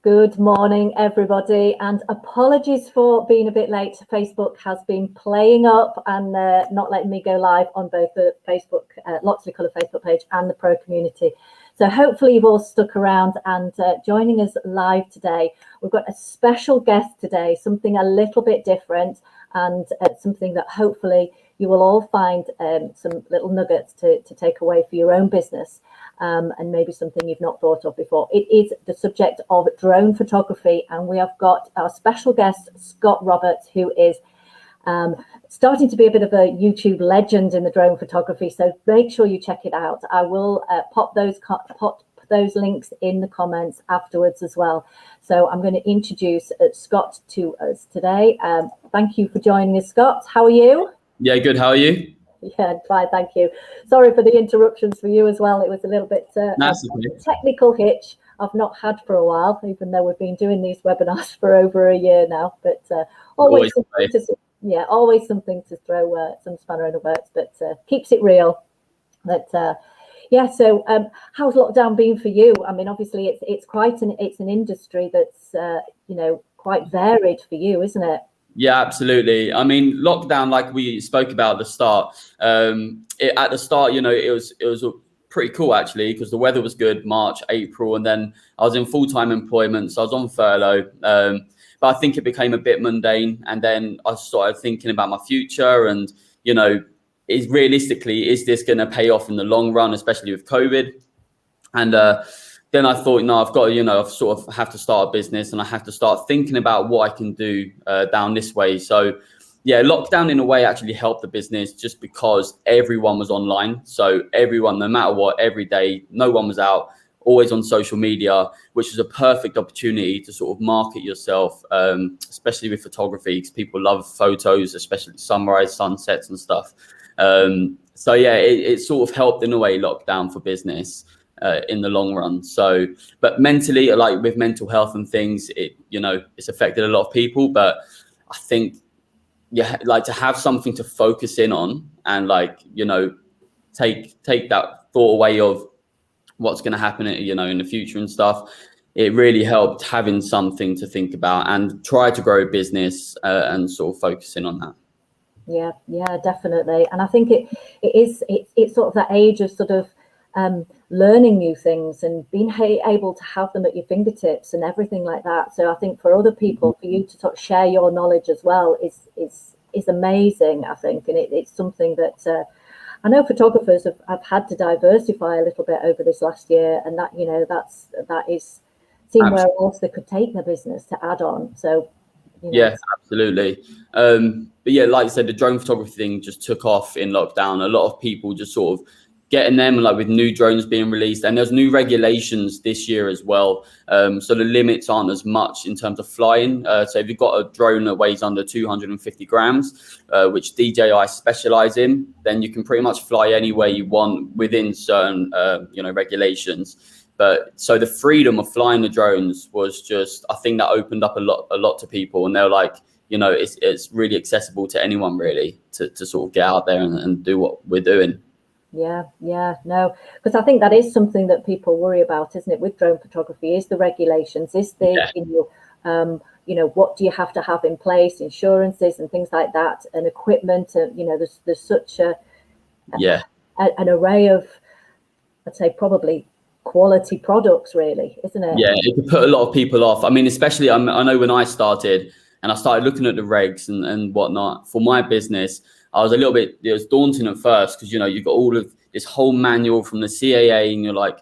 Good morning, everybody, and apologies for being a bit late. Facebook has been playing up and not letting me go live on both the Facebook, Loxley Colour Facebook page and the Pro community. So hopefully you've all stuck around and joining us live today. We've got a special guest today, something a little bit different and something that hopefully you will all find some little nuggets to take away for your own business. And maybe something you've not thought of before. It is the subject of drone photography, and we have got our special guest, Scottroberts, who is starting to be a bit of a YouTube legend in the drone photography. So make sure you check it out. I will pop those links in the comments afterwards as well. So I'm going to introduce Scott to us today. Thank you for joining us, Scott. How are you? Yeah, good. How are you? Yeah, fine, thank you. Sorry for the interruptions for you as well. It was a little bit a technical hitch I've not had for a while, even though we've been doing these webinars for over a year now. But always something to throw some spanner in the works, but keeps it real. But yeah, so how's lockdown been for you? I mean, obviously it's an industry that's quite varied for you, isn't it? Yeah, absolutely. I mean, lockdown, like we spoke about at the start, it was pretty cool actually, because the weather was good, March, April, and then I was in full-time employment, so I was on furlough. But I think it became a bit mundane, and then I started thinking about my future and, is this going to pay off in the long run, especially with COVID? And then I thought, no, I've got to, I've sort of have to start a business and I have to start thinking about what I can do down this way. So yeah, lockdown in a way actually helped the business just because everyone was online. So everyone, no matter what, every day, no one was out, always on social media, which was a perfect opportunity to sort of market yourself, especially with photography, because people love photos, especially sunrise, sunsets and stuff. So yeah, it sort of helped in a way, lockdown for business. In the long run. So, but mentally, like with mental health and things, it's affected a lot of people. But I think, yeah, like to have something to focus in on and take that thought away of what's going to happen, in the future and stuff. It really helped having something to think about and try to grow a business and sort of focus in on that. Yeah, definitely. And I think it's sort of that age of sort of learning new things and being able to have them at your fingertips and everything like that. So I think for other people, for you to sort of share your knowledge as well is amazing, I think. And it's something that I know photographers have had to diversify a little bit over this last year, and that that is seeing where else they could take their business to add on. So yeah, absolutely. But yeah, like I said, the drone photography thing just took off in lockdown. A lot of people just sort of getting them, like with new drones being released, and there's new regulations this year as well. So the limits aren't as much in terms of flying. So if you've got a drone that weighs under 250 grams, which DJI specialize in, then you can pretty much fly anywhere you want within certain, regulations. But so the freedom of flying the drones was just, I think that opened up a lot to people, and they're like, it's really accessible to anyone really to sort of get out there and do what we're doing. Yeah, no, because I think that is something that people worry about, isn't it, with drone photography, is the regulations, is the, what do you have to have in place, insurances and things like that, and equipment, and, there's such an array of, I'd say, probably quality products, really, isn't it? Yeah, it could put a lot of people off. I mean, especially, I know when I started and I started looking at the regs and whatnot for my business, I was it was daunting at first because, you've got all of this whole manual from the CAA and you're like,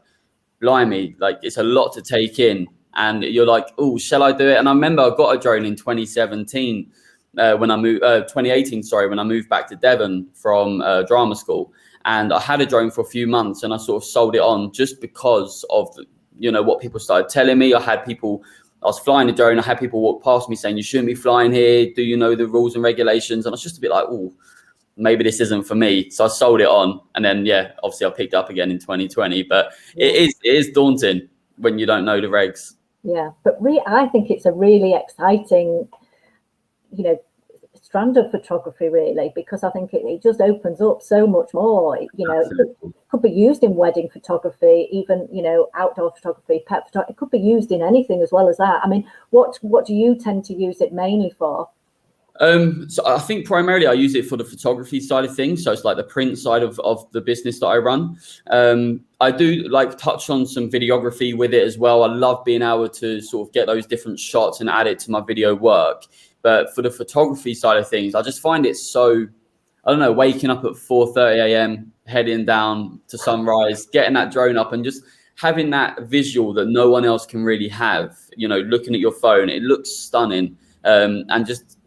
blimey, like it's a lot to take in. And you're like, oh, shall I do it? And I remember I got a drone in 2017 when I moved, 2018, sorry, when I moved back to Devon from drama school. And I had a drone for a few months and I sort of sold it on just because of, what people started telling me. I was flying a drone. I had people walk past me saying, you shouldn't be flying here. Do you know the rules and regulations? And I was just a bit like, oh, maybe this isn't for me. So I sold it on. And then, yeah, obviously I picked it up again in 2020. But it is daunting when you don't know the regs. Yeah, but I think it's a really exciting, strand of photography, really, because I think it just opens up so much more. You know, it could be used in wedding photography, even, you know, outdoor photography, pet photography. It could be used in anything as well as that. I mean, what do you tend to use it mainly for? So I think primarily I use it for the photography side of things. So it's like the print side of the business that I run. I do like touch on some videography with it as well. I love being able to sort of get those different shots and add it to my video work. But for the photography side of things, I just find it so, I don't know, waking up at 4:30 a.m., heading down to sunrise, getting that drone up and just having that visual that no one else can really have, you know, looking at your phone, it looks stunning. And just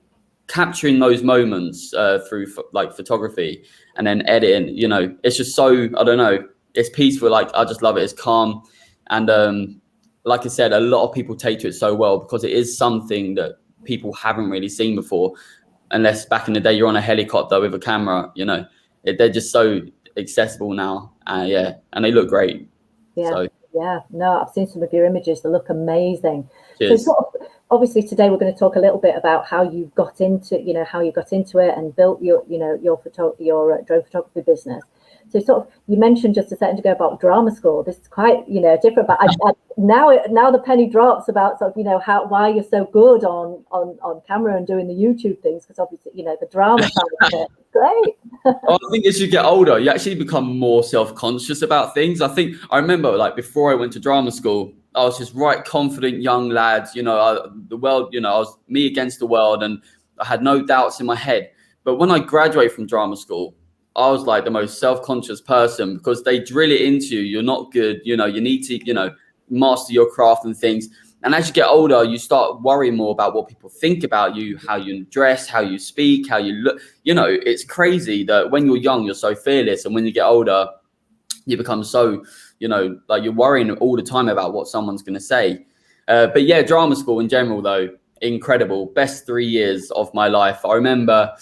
capturing those moments through like photography and then editing, you know, it's just so, I don't know, it's peaceful. Like, I just love it. It's calm. And like I said, a lot of people take to it so well because it is something that people haven't really seen before, unless back in the day you're on a helicopter with a camera, you know. They're just so accessible now. Yeah, and they look great. Yeah, so. Yeah, no, I've seen some of your images. They look amazing. Cheers. So sort of, obviously today we're going to talk a little bit about how you got into, you know, how you got into it and built your, you know, your drone photography business. So sort of, you mentioned just a second ago about drama school. This is quite, you know, different, but now the penny drops about sort of, you know, why you're so good on camera and doing the YouTube things, because obviously, you know, the drama side of it is great. I think as you get older, you actually become more self-conscious about things. I remember, like, before I went to drama school, I was just right confident young lad, you know, the world, you know, I was me against the world and I had no doubts in my head. But when I graduated from drama school, I was like the most self-conscious person because they drill it into you. You're not good. You know, you need to, you know, master your craft and things. And as you get older, you start worrying more about what people think about you, how you dress, how you speak, how you look. You know, it's crazy that when you're young, you're so fearless. And when you get older, you become so, you know, like you're worrying all the time about what someone's going to say. But yeah, drama school in general, though, incredible. Best 3 years of my life. I remember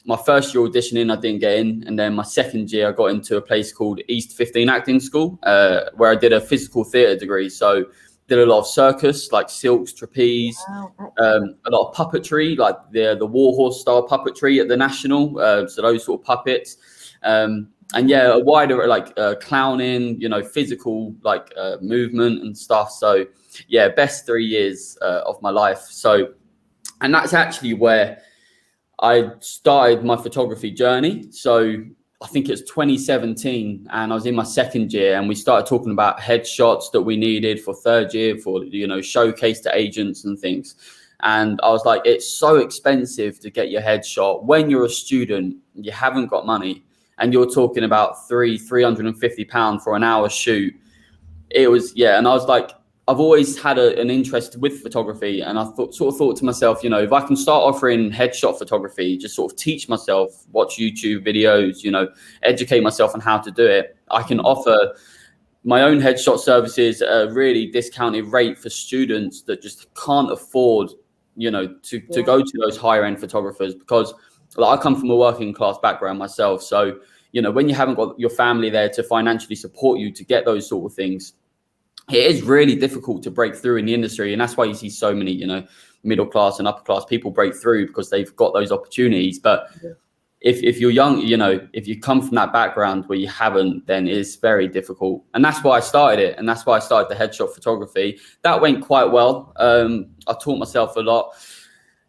my first year auditioning, I didn't get in. And then my second year, I got into a place called East 15 Acting School, where I did a physical theatre degree. So did a lot of circus, like silks, trapeze, Wow, a lot of puppetry, like the Warhorse style puppetry at the National. So those sort of puppets. And yeah, a wider like clowning, you know, physical like movement and stuff. So yeah, best 3 years of my life. So, and that's actually where I started my photography journey. So I think it's 2017 and I was in my second year and we started talking about headshots that we needed for third year for, you know, showcase to agents and things. And I was like, it's so expensive to get your headshot when you're a student, you haven't got money and you're talking about £350 for an hour shoot. It was, yeah. And I was like, I've always had an interest with photography, and I sort of thought to myself, you know, if I can start offering headshot photography, just sort of teach myself, watch YouTube videos, you know, educate myself on how to do it, I can offer my own headshot services at a really discounted rate for students that just can't afford, you know, to go to those higher end photographers, because like, I come from a working class background myself. So, you know, when you haven't got your family there to financially support you to get those sort of things, it is really difficult to break through in the industry. And that's why you see so many, you know, middle class and upper class people break through, because they've got those opportunities. But if you're young, you know, if you come from that background where you haven't, then it's very difficult. And that's why I started it. And that's why I started the headshot photography. That went quite well. I taught myself a lot.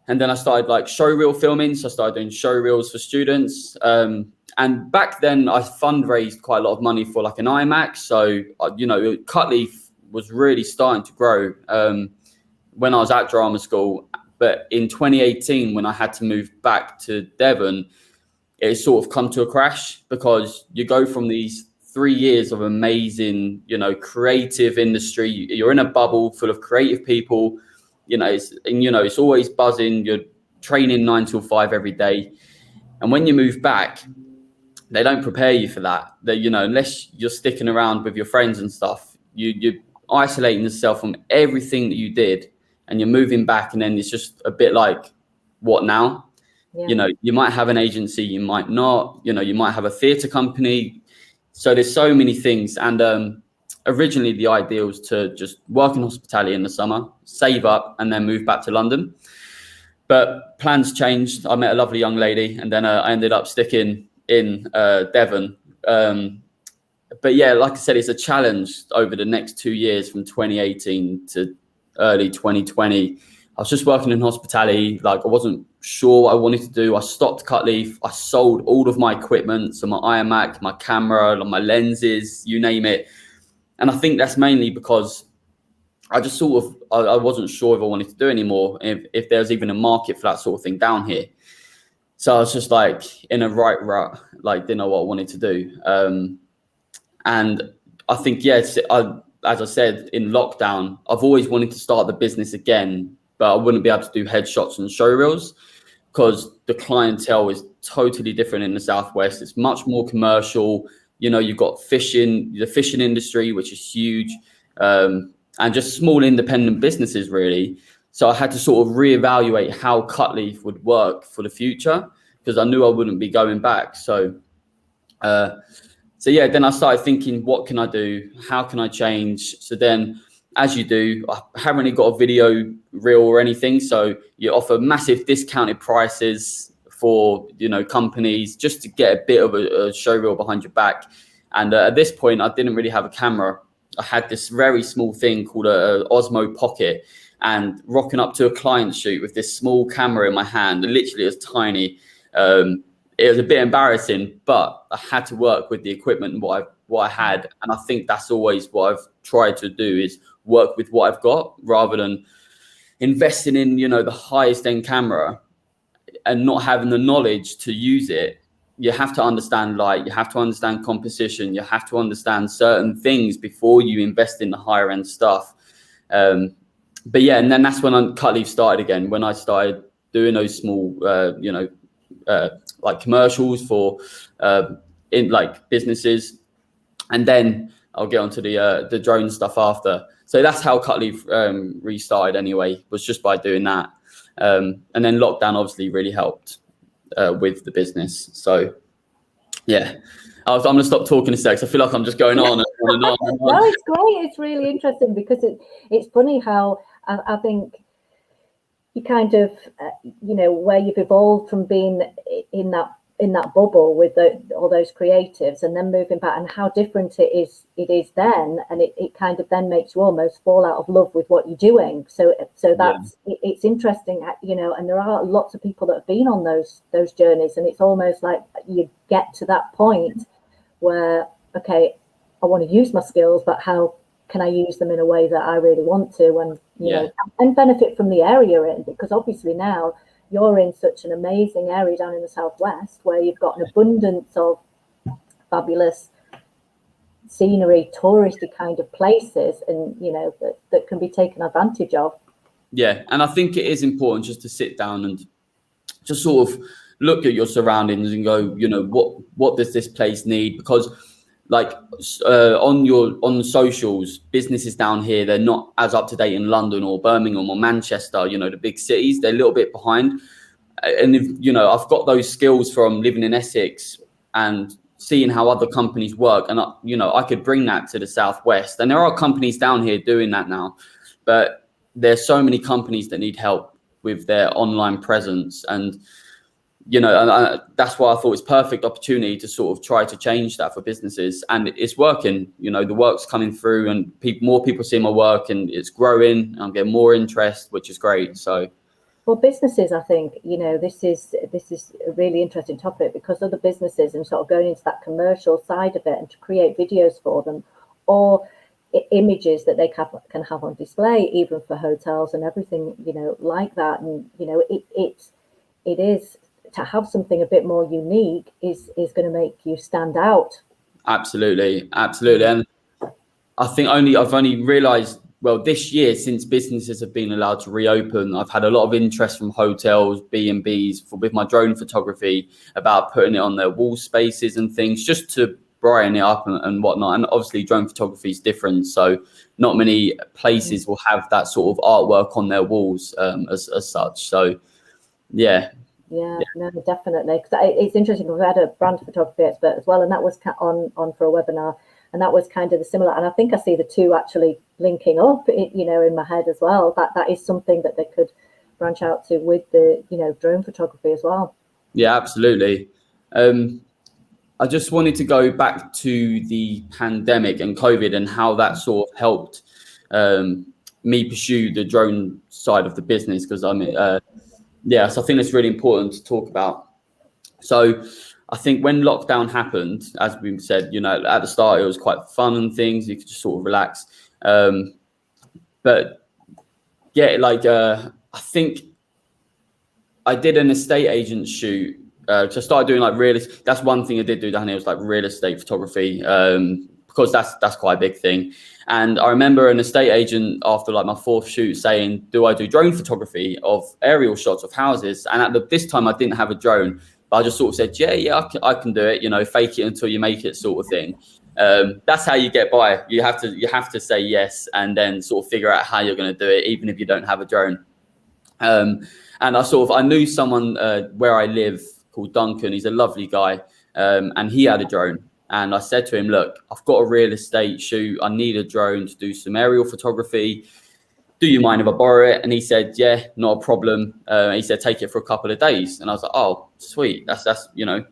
And then I started like show reel filming. So I started doing show reels for students. And back then I fundraised quite a lot of money for like an iMac. So, you know, Cutleaf was really starting to grow when I was at drama school. But in 2018, when I had to move back to Devon, it sort of come to a crash, because you go from these 3 years of amazing, you know, creative industry. You're in a bubble full of creative people, you know, it's always buzzing. You're training 9 till 5 every day. And when you move back, they don't prepare you for that. They, you know, unless you're sticking around with your friends and stuff, you're isolating yourself from everything that you did, and you're moving back. And then it's just a bit like, what now? Yeah. You know, you might have an agency, you might not, you know, you might have a theatre company. So there's so many things. And originally the idea was to just work in hospitality in the summer, save up, and then move back to London. But plans changed. I met a lovely young lady, and then I ended up sticking in Devon. But yeah, like I said, it's a challenge over the next 2 years from 2018 to early 2020. I was just working in hospitality. Like, I wasn't sure what I wanted to do. I stopped cut leaf. I sold all of my equipment. So my iMac, my camera, my lenses, you name it. And I think that's mainly because I just sort of, I wasn't sure if I wanted to do anymore, if there's even a market for that sort of thing down here. So I was just like in a right rut, like didn't know what I wanted to do. And I think, yes, as I said, in lockdown, I've always wanted to start the business again, but I wouldn't be able to do headshots and show reels because the clientele is totally different in the Southwest. It's much more commercial. You know, you've got fishing, the fishing industry, which is huge, and just small independent businesses, really. So I had to sort of reevaluate how cut leaf would work for the future because I knew I wouldn't be going back. So yeah, then I started thinking, what can I do? How can I change? So then, as you do, I haven't really got a video reel or anything. So you offer massive discounted prices for, you know, companies just to get a bit of a show reel behind your back. And at this point, I didn't really have a camera. I had this very small thing called a Osmo Pocket, and rocking up to a client shoot with this small camera in my hand, literally as tiny. It was a bit embarrassing, but I had to work with the equipment and what I had. And I think that's always what I've tried to do, is work with what I've got rather than investing in, you know, the highest end camera and not having the knowledge to use it. You have to understand light, you have to understand composition, you have to understand certain things before you invest in the higher end stuff. But yeah, and then that's when cut leaf started again, when I started doing those small, like commercials for in like businesses, and then I'll get onto the drone stuff after. So that's how cut leaf restarted anyway, was just by doing that. And then lockdown obviously really helped with the business. So yeah, I'm gonna stop talking a sec. I feel like I'm just going on and on and on. And on. No, it's great. It's really interesting because it's funny how I think you kind of, you know, where you've evolved from being in that bubble with all those creatives and then moving back, and how different it is then, and it kind of then makes you almost fall out of love with what you're doing. So that's it's interesting, you know, and there are lots of people that have been on those journeys, and it's almost like you get to that point where, okay, I want to use my skills, but how can I use them in a way that I really want to, and you know, and benefit from the area in, because obviously now you're in such an amazing area down in the Southwest where you've got an abundance of fabulous scenery, touristy kind of places, and you know, that can be taken advantage of. Yeah, and I think it is important just to sit down and just sort of look at your surroundings and go, you know, what does this place need? Because like on socials, businesses down here, they're not as up to date in London or Birmingham or Manchester, you know, the big cities. They're a little bit behind. And if, you know, I've got those skills from living in Essex and seeing how other companies work, and you know, I could bring that to the Southwest. And there are companies down here doing that now, but there's so many companies that need help with their online presence. And you know, and that's why I thought it's perfect opportunity to sort of try to change that for businesses, and it's working. You know, the work's coming through, and more people see my work, and it's growing. And I'm getting more interest, which is great. So, well, businesses, I think, you know, this is a really interesting topic, because other businesses and sort of going into that commercial side of it and to create videos for them, or images that they can have on display, even for hotels and everything, you know, like that. And you know, it is. To have something a bit more unique is going to make you stand out. Absolutely. And I think I've only realized, well, this year, since businesses have been allowed to reopen, I've had a lot of interest from hotels, B&Bs with my drone photography about putting it on their wall spaces and things, just to brighten it up and whatnot. And obviously drone photography is different, so not many places will have that sort of artwork on their walls as such. So yeah, no, definitely. Because it's interesting, because we had a brand photography expert as well, and that was on for a webinar, and that was kind of the similar. And I think I see the two actually linking up, you know, in my head as well. That is something that they could branch out to with the, you know, drone photography as well. Yeah, absolutely. I just wanted to go back to the pandemic and COVID and how that sort of helped me pursue the drone side of the business, because I mean, yeah, so I think it's really important to talk about. So I think when lockdown happened, as we said, you know, at the start it was quite fun and things, you could just sort of relax. But yeah, like I think I did an estate agent shoot. So I started doing like that's one thing I did do down here, was like real estate photography, because that's quite a big thing. And I remember an estate agent after like my 4th shoot saying, do I do drone photography of aerial shots of houses? And this time I didn't have a drone, but I just sort of said, yeah, I can do it, you know, fake it until you make it sort of thing. That's how you get by. You have to say yes, and then sort of figure out how you're going to do it, even if you don't have a drone. And I knew someone where I live called Duncan. He's a lovely guy, and he had a drone. And I said to him, look, I've got a real estate shoot. I need a drone to do some aerial photography. Do you mind if I borrow it? And he said, yeah, not a problem. He said, take it for a couple of days. And I was like, oh, sweet. That's you know,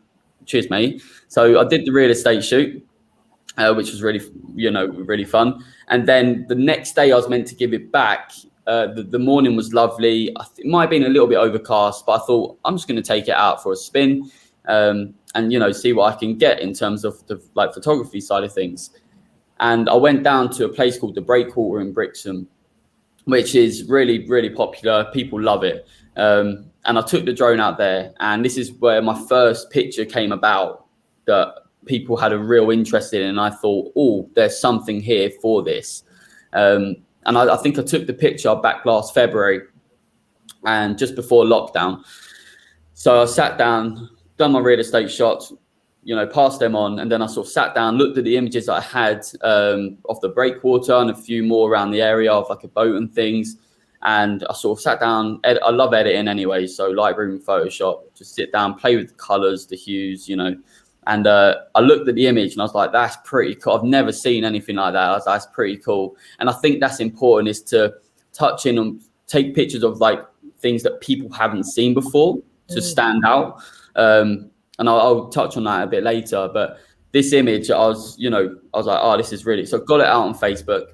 cheers, mate. So I did the real estate shoot, which was really, you know, really fun. And then the next day I was meant to give it back. The morning was lovely. It might have been a little bit overcast, but I thought I'm just going to take it out for a spin, and, you know, see what I can get in terms of the like photography side of things. And I went down to a place called the Breakwater in Brixham, which is really, really popular. People love it. And I took the drone out there, and this is where my first picture came about that people had a real interest in. And I thought, oh, there's something here for this. And I think I took the picture back last February, and just before lockdown. So I sat down, done my real estate shots, you know, passed them on. And then I sort of sat down, looked at the images that I had of the breakwater and a few more around the area of like a boat and things. And I sort of sat down. I love editing anyway. So Lightroom, Photoshop, just sit down, play with the colors, the hues, you know. And I looked at the image and I was like, that's pretty cool. I've never seen anything like that. I was like, that's pretty cool. And I think that's important, is to touch in and take pictures of like things that people haven't seen before to stand out. And I'll touch on that a bit later. But this image, I was like, oh, this is really, so I got it out on Facebook.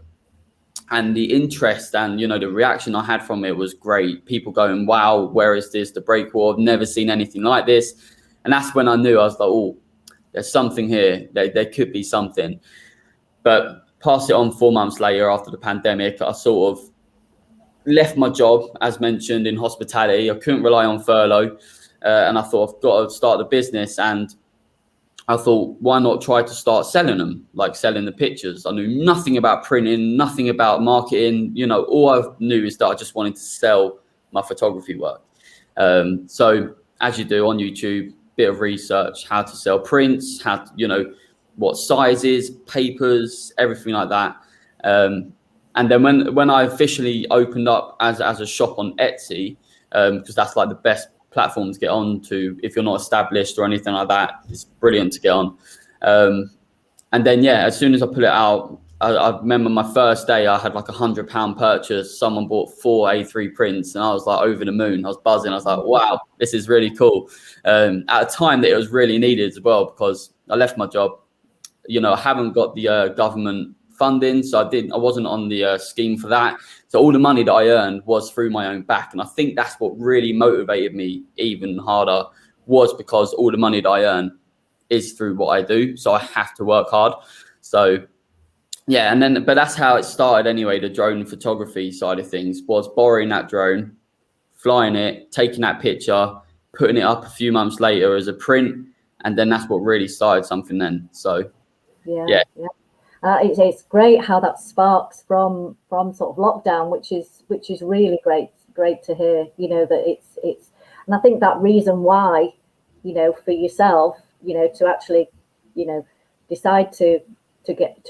And the interest and, you know, the reaction I had from it was great. People going, wow, where is this? The breakwater, I've never seen anything like this. And that's when I knew, I was like, oh, there's something here. There could be something. But pass it on 4 months later after the pandemic, I sort of left my job, as mentioned, in hospitality. I couldn't rely on furlough. And I thought, I've got to start the business. And I thought, why not try to start selling them, like selling the pictures? I knew nothing about printing, nothing about marketing. You know, all I knew is that I just wanted to sell my photography work. So as you do on YouTube, bit of research, how to sell prints, how to, you know, what sizes, papers, everything like that. And then when I officially opened up as a shop on Etsy, because that's like the best platform to get on to if you're not established or anything like that, it's brilliant to get on. And then, yeah, as soon as I put it out, I remember my first day, I had like £100 purchase. Someone bought 4 A3 prints and I was like over the moon. I was buzzing. I was like, wow, this is really cool. At a time that it was really needed as well, because I left my job. You know, I haven't got the government funding, so I wasn't on the scheme for that. So all the money that I earned was through my own back. And I think that's what really motivated me even harder, was because all the money that I earn is through what I do. So I have to work hard. So yeah, but that's how it started anyway. The drone photography side of things was borrowing that drone, flying it, taking that picture, putting it up a few months later as a print. And then that's what really started something then. So yeah. It's great how that sparks from sort of lockdown, which is really great to hear, you know, that it's and I think that reason why, you know, for yourself, you know, to actually, you know, decide to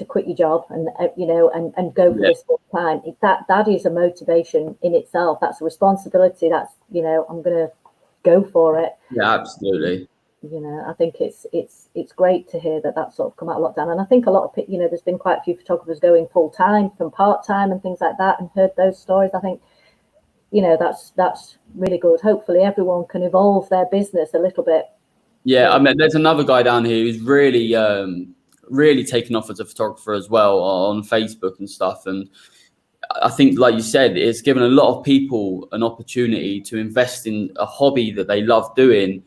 quit your job and you know and go for this full time, that is a motivation in itself. That's a responsibility. That's, you know, I'm gonna go for it. Yeah, absolutely. You know, I think it's great to hear that sort of come out of lockdown. And I think a lot of, you know, there's been quite a few photographers going full time from part time and things like that, and heard those stories. I think you know, that's really good. Hopefully everyone can evolve their business a little bit. Yeah, I mean, there's another guy down here who's really, really taken off as a photographer as well on Facebook and stuff. And I think, like you said, it's given a lot of people an opportunity to invest in a hobby that they love doing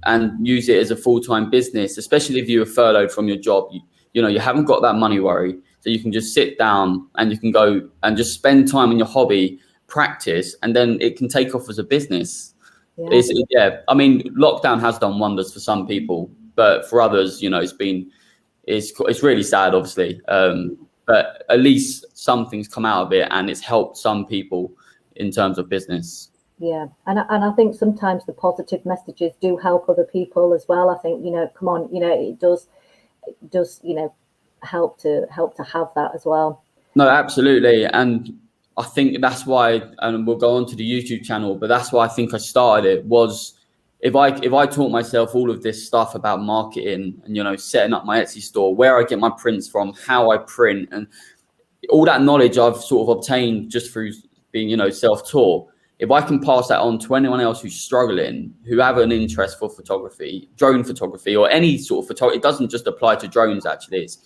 and use it as a full-time business, especially if you were furloughed from your job. You know, you haven't got that money worry. So you can just sit down and you can go and just spend time on your hobby, practice, and then it can take off as a business. Yeah. I mean, lockdown has done wonders for some people, but for others, you know, it's really sad, obviously. But at least something's come out of it and it's helped some people in terms of business. Yeah, and I think sometimes the positive messages do help other people as well. I think, you know, come on, you know, it does, you know, help to have that as well. No, absolutely. And I think that's why, and we'll go on to the YouTube channel, but that's why I think I started it, was if I taught myself all of this stuff about marketing and, you know, setting up my Etsy store, where I get my prints from, how I print, and all that knowledge I've sort of obtained just through being, you know, self-taught, if I can pass that on to anyone else who's struggling, who have an interest for photography, drone photography, or any sort of photography, it doesn't just apply to drones, actually, it's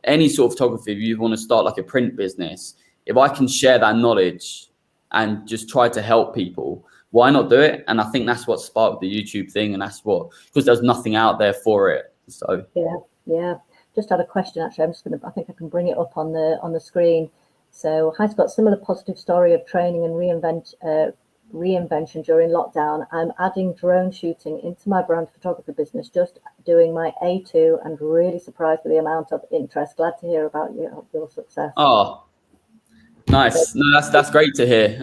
any sort of photography. If you want to start like a print business, if I can share that knowledge and just try to help people, why not do it? And I think that's what sparked the YouTube thing, and that's what, because there's nothing out there for it. So yeah. Just had a question actually. I think I can bring it up on the screen. So, hi Scott, similar positive story of training and reinvention during lockdown. I'm adding drone shooting into my brand photography business, just doing my A2 and really surprised with the amount of interest. Glad to hear about your success. Oh, nice. No, that's great to hear.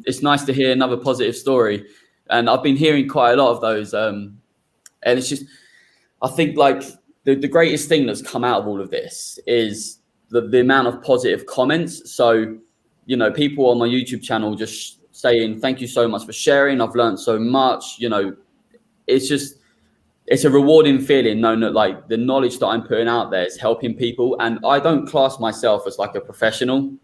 It's nice to hear another positive story. And I've been hearing quite a lot of those. And it's just, I think like the greatest thing that's come out of all of this is the amount of positive comments. So, you know, people on my YouTube channel just saying, thank you so much for sharing. I've learned so much. You know, it's a rewarding feeling knowing that like the knowledge that I'm putting out there is helping people. And I don't class myself as like a professional.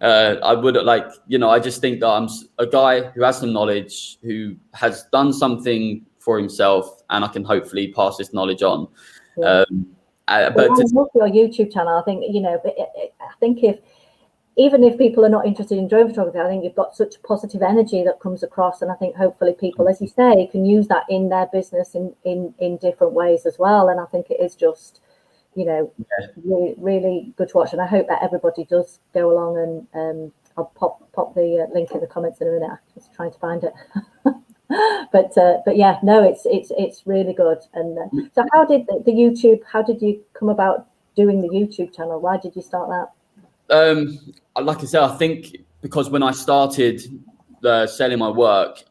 I would like, you know, I just think that I'm a guy who has some knowledge, who has done something for himself, and I can hopefully pass this knowledge on. Yeah. But I love your YouTube channel. I think, you know, I think even if people are not interested in drone photography, I think you've got such positive energy that comes across, and I think hopefully people, as you say, can use that in their business in different ways as well. And I think it is just, you know, really, really good to watch. And I hope that everybody does go along, and I'll pop the link in the comments in a minute. I'm just trying to find it. but yeah, no, it's really good. And so how did the YouTube, how did you come about doing the YouTube channel? Why did you start that? Like I said, I think because when I started selling my work,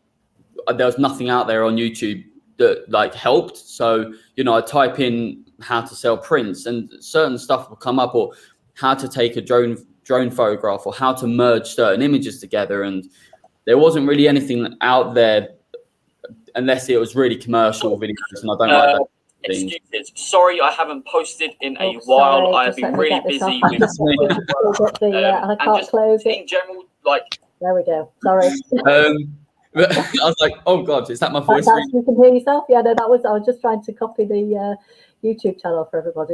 there was nothing out there on YouTube that like helped. So, you know, I type in how to sell prints and certain stuff will come up, or how to take a drone photograph, or how to merge certain images together. And there wasn't really anything out there unless it was really commercial videos, and I don't like that. Excuses. Sorry, I haven't posted in a while. I have been really busy with I can't close it. In general, like, there we go. Sorry. I was like, oh god, is that my voice? You can hear yourself. Yeah, no, I was just trying to copy the YouTube channel for everybody.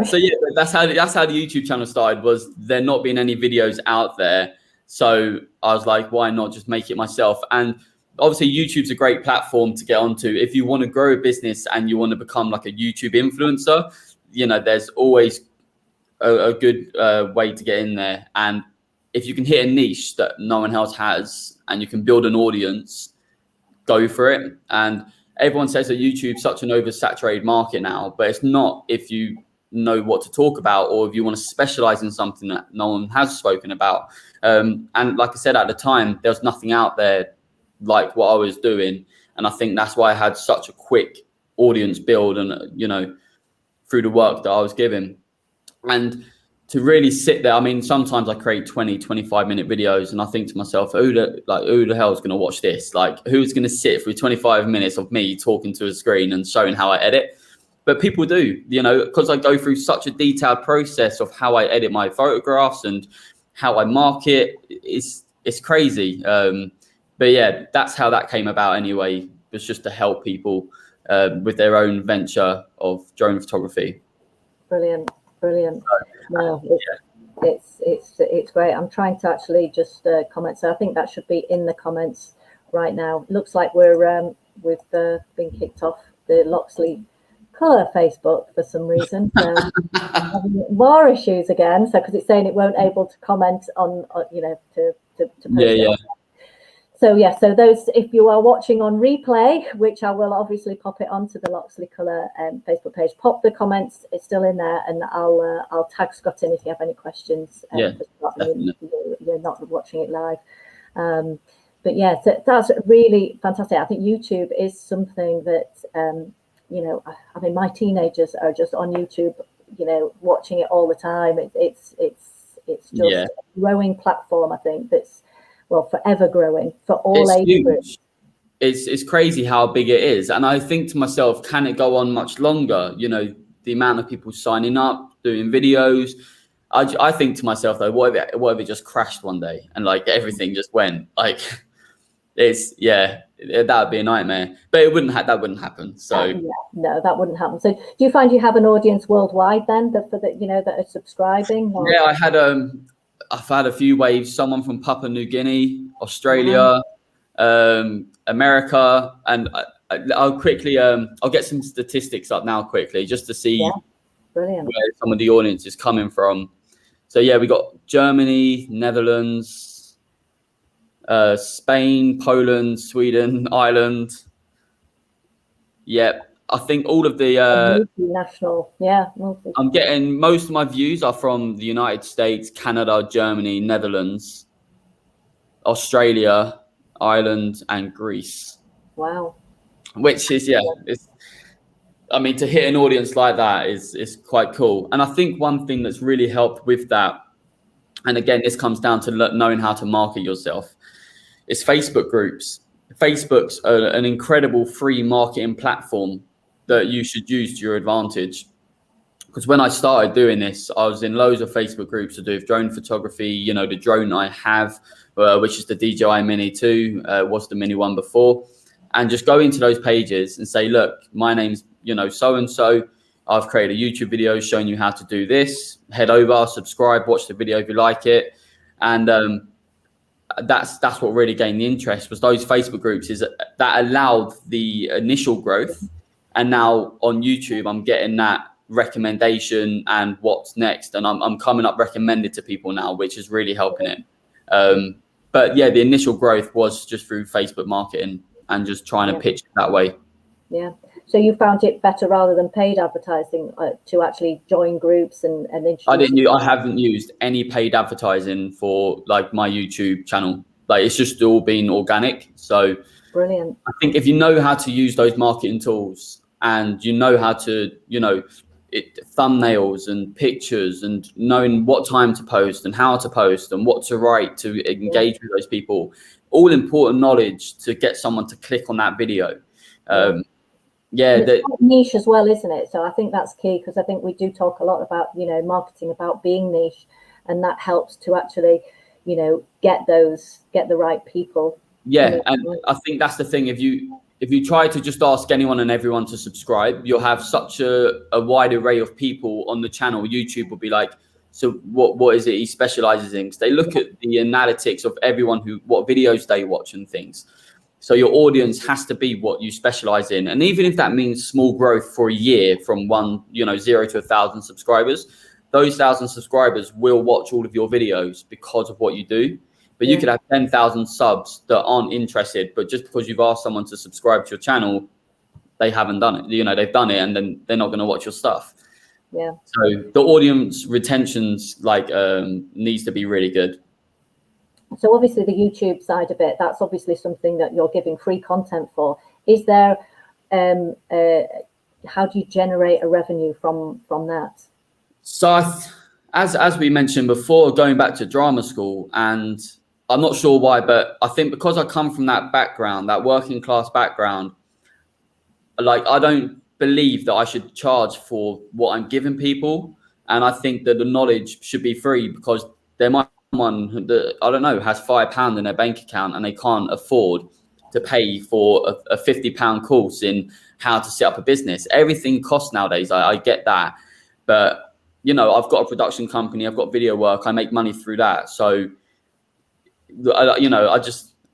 So yeah, that's how the YouTube channel started. Was there not being any videos out there? So I was like, why not just make it myself? And obviously YouTube's a great platform to get onto if you want to grow a business and you want to become like a YouTube influencer. You know, there's always a good way to get in there. And if you can hit a niche that no one else has and you can build an audience, go for it. And everyone says that YouTube's such an oversaturated market now, but it's not if you know what to talk about, or if you want to specialize in something that no one has spoken about. And like I said, at the time, there was nothing out there like what I was doing. And I think that's why I had such a quick audience build, and, you know, through the work that I was given. And to really sit there, I mean, sometimes I create 20, 25-minute videos and I think to myself, who the hell is going to watch this? Like, who's going to sit through 25 minutes of me talking to a screen and showing how I edit? But people do, you know, because I go through such a detailed process of how I edit my photographs and how I market. It's it's crazy. But yeah, that's how that came about anyway. It was just to help people with their own venture of drone photography. Brilliant. No, it's great. I'm trying to actually just comment. So I think that should be in the comments right now. Looks like we've been kicked off the Loxley Colour Facebook for some reason. So more issues again. So because it's saying it won't able to comment on to post it. So so those, if you are watching on replay, which I will obviously pop it onto the Loxley Colour Facebook page, pop the comments, it's still in there, and I'll tag Scott in if you have any questions. You're not watching it live. But yeah, so that's really fantastic. I think YouTube is something that I mean, my teenagers are just on YouTube, watching it all the time. It's just a growing platform, I think, that's forever growing for all age groups. It's crazy how big it is, and I think to myself, can it go on much longer? The amount of people signing up, doing videos. I think to myself though, what if it just crashed one day and like everything just went like? That would be a nightmare, but that wouldn't happen. So no, that wouldn't happen. So do you find you have an audience worldwide then that are subscribing? Or? Yeah, I've had a few waves. Someone from Papua New Guinea, Australia, America, and I'll quickly I'll get some statistics up now quickly just to see where some of the audience is coming from. So yeah, we got Germany, Netherlands, Spain, Poland, Sweden, Ireland. Yeah, I think all of the multinational. I'm getting most of my views are from the United States, Canada, Germany, Netherlands, Australia, Ireland, and Greece. Wow. Which is I mean, to hit an audience like that is quite cool. And I think one thing that's really helped with that, and again, this comes down to knowing how to market yourself, is Facebook groups. Facebook's an incredible free marketing platform that you should use to your advantage. Because when I started doing this, I was in loads of Facebook groups to do with drone photography. The drone I have, which is the DJI MINI 2, was the Mini one before. And just go into those pages and say, look, my name's, so-and-so. I've created a YouTube video showing you how to do this. Head over, subscribe, watch the video if you like it. And that's what really gained the interest, was those Facebook groups, is that allowed the initial growth. And now on YouTube, I'm getting that recommendation and what's next. And I'm coming up recommended to people now, which is really helping it. But yeah, the initial growth was just through Facebook marketing and just trying to pitch it that way. Yeah. So you found it better rather than paid advertising to actually join groups and introduce? I haven't used any paid advertising for like my YouTube channel. Like it's just all been organic. So brilliant. I think if you know how to use those marketing tools and you know how to, thumbnails and pictures and knowing what time to post and how to post and what to write to engage with those people, all important knowledge to get someone to click on that video. It's quite niche as well, isn't it? So I think that's key, because I think we do talk a lot about marketing, about being niche, and that helps to actually get the right people. And I think that's the thing. If you try to just ask anyone and everyone to subscribe, you'll have such a wide array of people on the channel. YouTube will be like, so what is it he specializes in? Because they look at the analytics of everyone what videos they watch and things. So your audience has to be what you specialize in. And even if that means small growth for a year from 0 to 1,000 subscribers, those 1,000 subscribers will watch all of your videos because of what you do. But you could have 10,000 subs that aren't interested, but just because you've asked someone to subscribe to your channel, they haven't done it. They've done it and then they're not going to watch your stuff. Yeah. So the audience retention's needs to be really good. So obviously the YouTube side of it, that's obviously something that you're giving free content for. Is there, how do you generate a revenue from that? So as we mentioned before, going back to drama school, and I'm not sure why, but I think because I come from that background, that working class background, I don't believe that I should charge for what I'm giving people. And I think that the knowledge should be free, because there might someone that, I don't know, has £5 in their bank account and they can't afford to pay for a £50 course in how to set up a business. Everything costs nowadays. I get that. But, you know, I've got a production company, I've got video work, I make money through that. So, you know,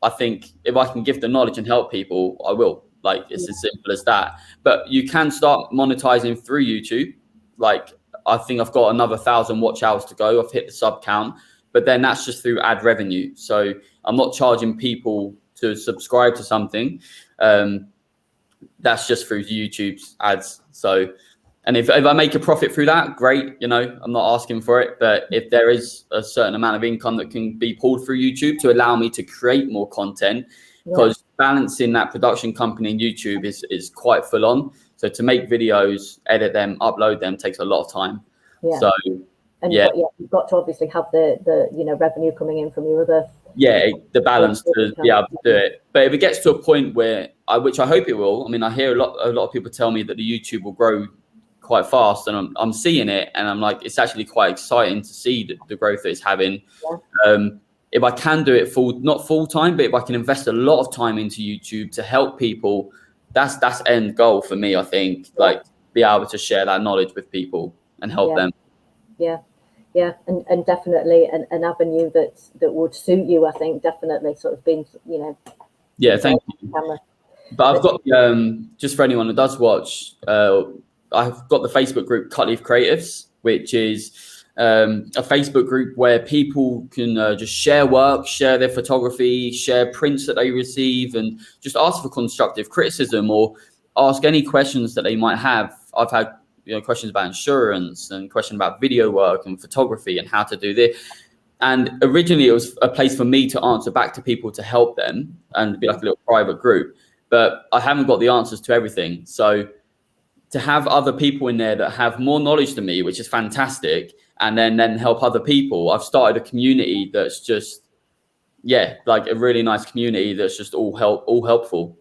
I think if I can give the knowledge and help people, I will. Like, it's as simple as that. But you can start monetizing through YouTube. Like, I think I've got another 1,000 watch hours to go. I've hit the sub count, but then that's just through ad revenue. So I'm not charging people to subscribe to something. That's just through YouTube's ads. So, and if I make a profit through that, great. You know, I'm not asking for it, but if there is a certain amount of income that can be pulled through YouTube to allow me to create more content, because balancing that production company and YouTube is quite full on. So to make videos, edit them, upload them takes a lot of time. Yeah. So you've got to obviously have the you know, revenue coming in from your other. Yeah, the balance to be able to do it. But if it gets to a point where, which I hope it will, I mean, I hear a lot of people tell me that the YouTube will grow quite fast, and I'm seeing it, and I'm like, it's actually quite exciting to see the growth that it's having. Yeah. If I can do it not full time, but if I can invest a lot of time into YouTube to help people, that's end goal for me. I think, like, be able to share that knowledge with people and help them. Yeah, and definitely an avenue that would suit you. I think definitely sort of being, you know. Yeah, thank you. Camera. But I've got just for anyone who does watch, I've got the Facebook group Cut Leaf Creatives, which is a Facebook group where people can just share work, share their photography, share prints that they receive, and just ask for constructive criticism or ask any questions that they might have. I've had questions about insurance and questions about video work and photography and how to do this. And originally it was a place for me to answer back to people to help them and be like a little private group. But I haven't got the answers to everything. So to have other people in there that have more knowledge than me, which is fantastic, and then help other people, I've started a community that's just, like a really nice community that's just all helpful.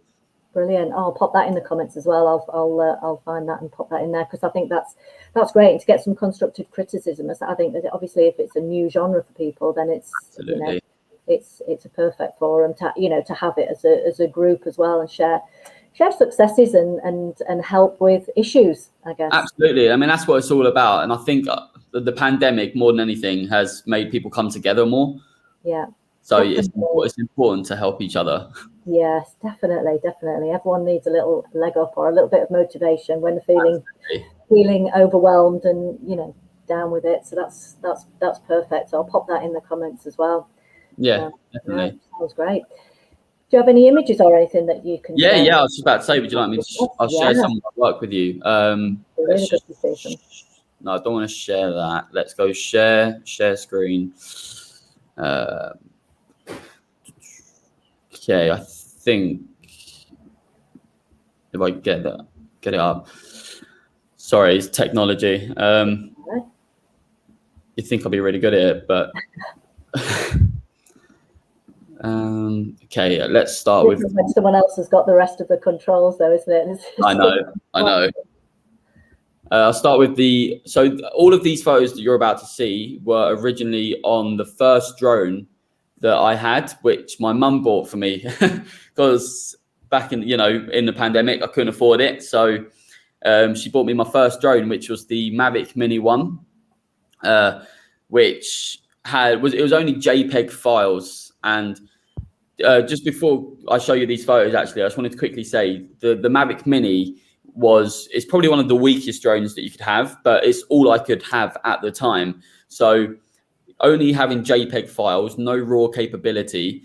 Brilliant. I'll pop that in the comments as well. I'll find that and pop that in there, because I think that's great, and to get some constructive criticism. I think that obviously if it's a new genre for people, then it's absolutely. You know, it's a perfect forum to have it as a group as well, and share successes and help with issues, I guess. Absolutely. I mean, that's what it's all about. And I think the pandemic, more than anything, has made people come together more. Yeah. So it's important to help each other. Yes, definitely. Everyone needs a little leg up or a little bit of motivation when they're feeling overwhelmed and down with it. So that's perfect. So I'll pop that in the comments as well. Yeah, definitely. Sounds great. Do you have any images or anything that you can? Yeah. I was just about to say, would you like me to? I'll share some of my work with you. Really good to see them. No, I don't want to share that. Let's go share screen. Okay, I think if I get it up. Sorry, it's technology. You think I'll be really good at it, but okay, let's start with. When someone else has got the rest of the controls, though, isn't it? I know. I'll start with so all of these photos that you're about to see were originally on the first drone that I had, which my mum bought for me because back in the pandemic I couldn't afford it, so she bought me my first drone, which was the Mavic Mini 1, which it was only JPEG files. And just before I show you these photos, actually, I just wanted to quickly say the Mavic Mini it's probably one of the weakest drones that you could have, but it's all I could have at the time. So only having JPEG files, no raw capability,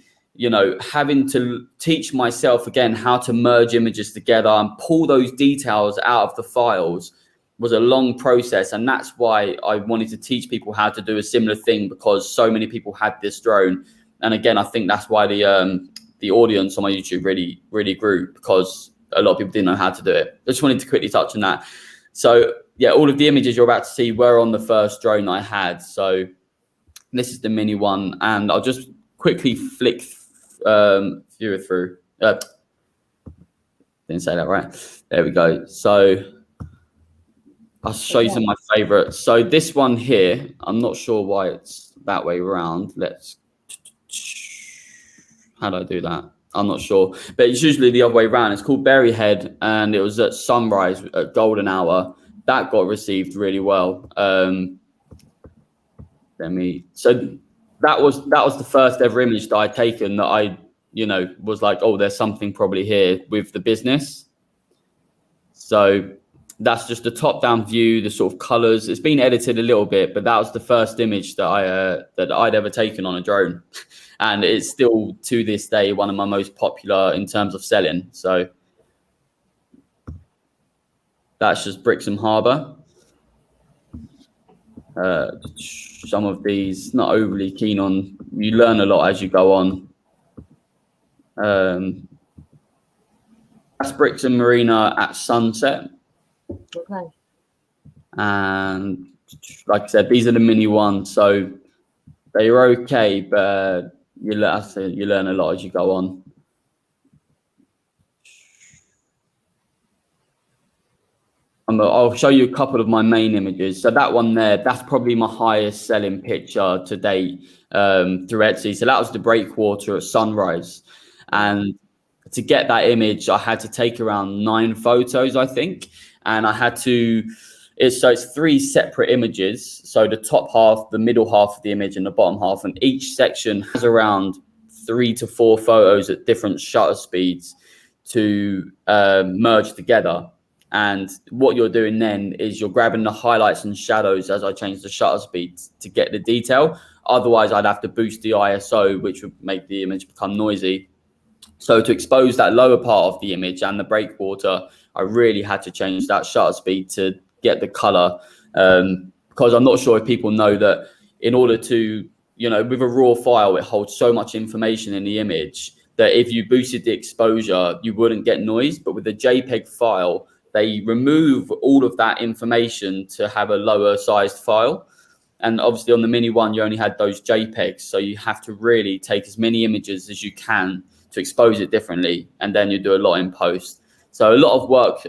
having to teach myself again how to merge images together and pull those details out of the files was a long process. And that's why I wanted to teach people how to do a similar thing, because so many people had this drone. And again, I think that's why the audience on my YouTube really, really grew, because a lot of people didn't know how to do it. I just wanted to quickly touch on that. So yeah, all of the images you're about to see were on the first drone I had. So this is the Mini 1, and I'll just quickly flick viewer through. Didn't say that right. There we go. So I'll show you some of my favorites. So this one here, I'm not sure why it's that way around. How do I do that? I'm not sure, but it's usually the other way around. It's called Berryhead, and it was at sunrise at golden hour. That got received really well. So that was the first ever image that I'd taken that I, was like, oh, there's something probably here with the business. So that's just the top-down view, the sort of colors. It's been edited a little bit, but that was the first image that I'd ever taken on a drone, and it's still to this day one of my most popular in terms of selling. So that's just Brixham Harbour. Some of these not overly keen on. You learn a lot as you go on. That's Brixham Marina at sunset. Okay. And like I said, these are the mini ones, so they are okay, but you learn a lot as you go on. I'll show you a couple of my main images. So that one there, that's probably my highest selling picture to date through Etsy. So that was the breakwater at sunrise. And to get that image, I had to take around 9 photos, I think. And I had to, it's 3 separate images. So the top half, the middle half of the image, and the bottom half. And each section has around 3 to 4 photos at different shutter speeds to merge together. And what you're doing then is you're grabbing the highlights and shadows as I change the shutter speed to get the detail. Otherwise, I'd have to boost the ISO, which would make the image become noisy. So to expose that lower part of the image and the breakwater, I really had to change that shutter speed to get the color. Because I'm not sure if people know that in order to, with a raw file, it holds so much information in the image that if you boosted the exposure, you wouldn't get noise. But with a JPEG file, they remove all of that information to have a lower sized file. And obviously on the Mini one, you only had those JPEGs. So you have to really take as many images as you can to expose it differently. And then you do a lot in post. So a lot of work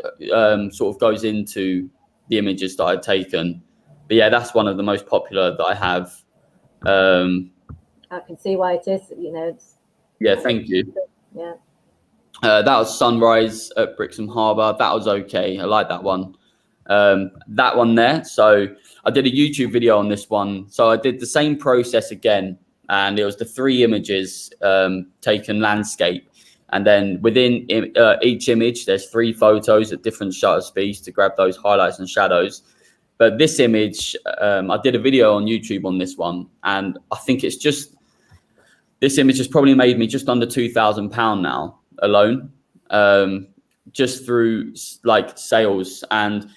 sort of goes into the images that I've taken. But yeah, that's one of the most popular that I have. I can see why it is, Yeah, thank you. Yeah. That was sunrise at Brixham Harbour. That was okay. I like that one. That one there. So I did a YouTube video on this one. So I did the same process again, and it was the 3 images taken landscape. And then within each image, there's 3 photos at different shutter speeds to grab those highlights and shadows. But this image, I did a video on YouTube on this one, and I think it's just, this image has probably made me just under £2,000 now alone, just through like sales. And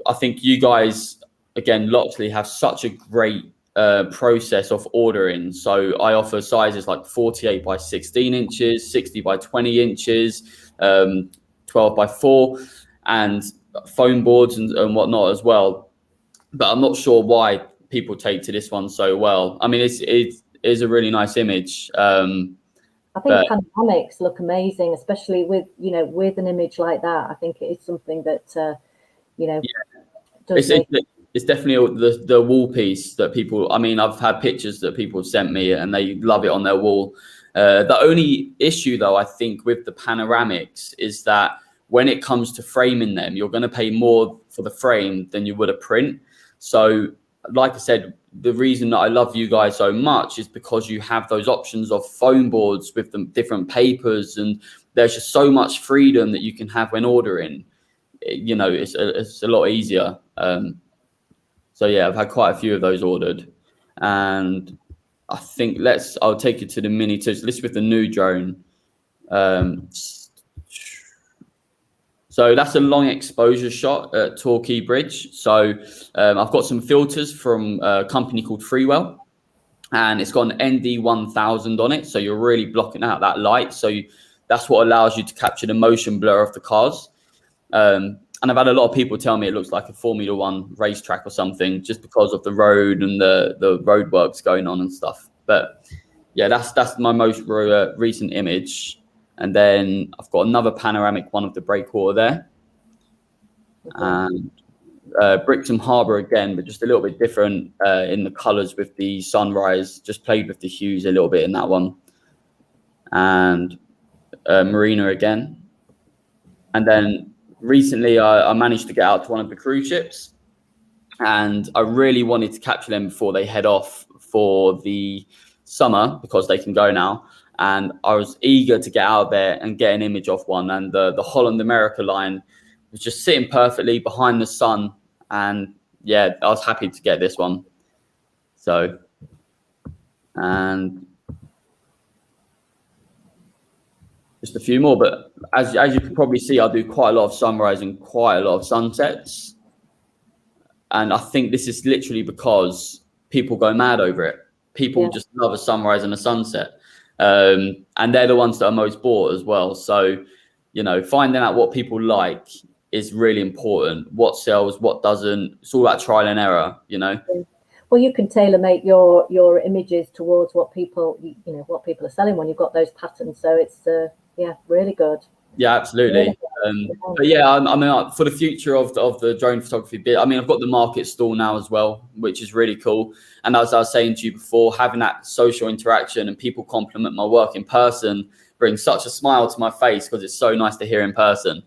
I think you guys, again, Loxley, have such a great process of ordering. So I offer sizes like 48 by 16 inches, 60 by 20 inches, 12 by 4, and foam boards and whatnot as well. But I'm not sure why people take to this one so well. I mean, it is a really nice image. I think panoramics look amazing, especially with with an image like that. I think it is something that it's definitely the wall piece that people. I mean, I've had pictures that people have sent me and they love it on their wall. The only issue, though, I think with the panoramics is that when it comes to framing them, you're going to pay more for the frame than you would a print. So, like I said, the reason that I love you guys so much is because you have those options of foam boards with the different papers, and there's just so much freedom that you can have when ordering. It's a lot easier. So yeah, I've had quite a few of those ordered, and I think I'll take you to the Mini 2. So this is with the new drone. So that's a long exposure shot at Torquay Bridge. So I've got some filters from a company called Freewell, and it's got an ND1000 on it. So you're really blocking out that light. So that's what allows you to capture the motion blur of the cars. And I've had a lot of people tell me it looks like a Formula One racetrack or something, just because of the road and the road works going on and stuff. But yeah, that's my most recent image. And then I've got another panoramic one of the breakwater there. Okay. And Brixton Harbour again, but just a little bit different in the colours with the sunrise. Just played with the hues a little bit in that one. And Marina again. And then recently I managed to get out to one of the cruise ships, and I really wanted to capture them before they head off for the summer, because they can go now. And I was eager to get out there and get an image of one. And the Holland America line was just sitting perfectly behind the sun. And yeah, I was happy to get this one. So, and just a few more, but as you can probably see, I do quite a lot of sunrise and quite a lot of sunsets. And I think this is literally because people go mad over it. People just love a sunrise and a sunset. And they're the ones that are most bought as well. So, you know, finding out what people like is really important. What sells, what doesn't. It's all about trial and error, you know. Well, you can tailor make your images towards what people, you know, what people are selling when you've got those patterns. So it's yeah, really good. Yeah, absolutely. But yeah, I mean, for the future of the drone photography bit, I mean, I've got the market stall now as well, which is really cool. And as I was saying to you before, having that social interaction and people compliment my work in person brings such a smile to my face, because it's so nice to hear in person.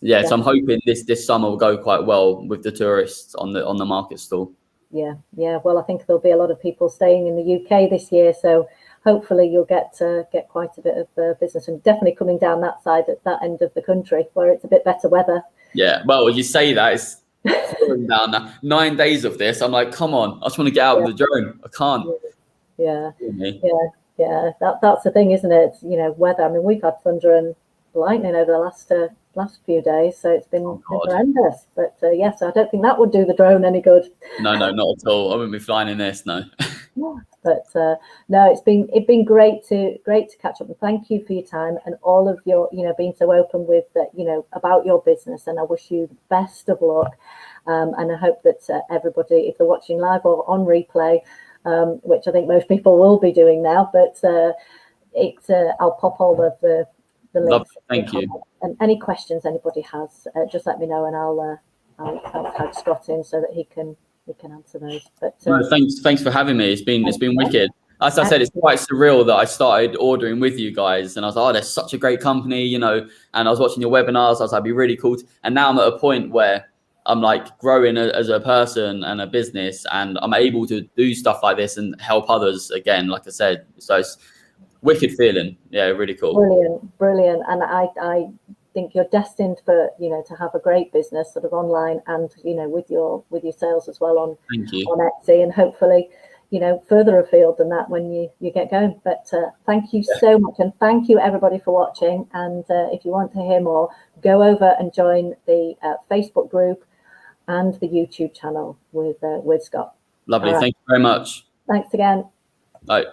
Yeah, so I'm hoping this summer will go quite well with the tourists on the market stall. Yeah. Well, I think there'll be a lot of people staying in the UK this year, so hopefully you'll get quite a bit of business, and definitely coming down that side, at that end of the country where it's a bit better weather. Yeah, well, you say that, it's falling down now. 9 days of this, I'm like, come on, I just want to get out with the drone. I can't. Yeah. That's the thing, isn't it? It's, you know, weather. I mean, we've had thunder and lightning over the last few days, so it's been horrendous. But yes, I don't think that would do the drone any good. No, not at all. I wouldn't be flying in this, no. But no, it's been great to catch up, and thank you for your time and all of your, you know, being so open with you know, about your business. And I wish you the best of luck, and I hope that everybody, if they're watching live or on replay, which I think most people will be doing now, but I'll pop all of the links. Lovely. Thank you. And any questions anybody has, just let me know, and I'll tag Scott in so that he can answer those. But no, thanks for having me. It's been wicked. As I said, it's quite surreal that I started ordering with you guys, and I was like, oh, they're such a great company, you know. And I was watching your webinars. I was like, it'd be really cool. And now I'm at a point where I'm like growing as a person and a business, and I'm able to do stuff like this and help others again, like I said. So it's wicked feeling. Yeah, really cool. Brilliant. And I think you're destined for, you know, to have a great business sort of online, and, you know, with your sales as well on Etsy, and hopefully, you know, further afield than that when you get going. But thank you so much, and thank you everybody for watching. And if you want to hear more, go over and join the Facebook group and the YouTube channel with Scott. Lovely. Right. Thank you very much. Thanks again. Bye.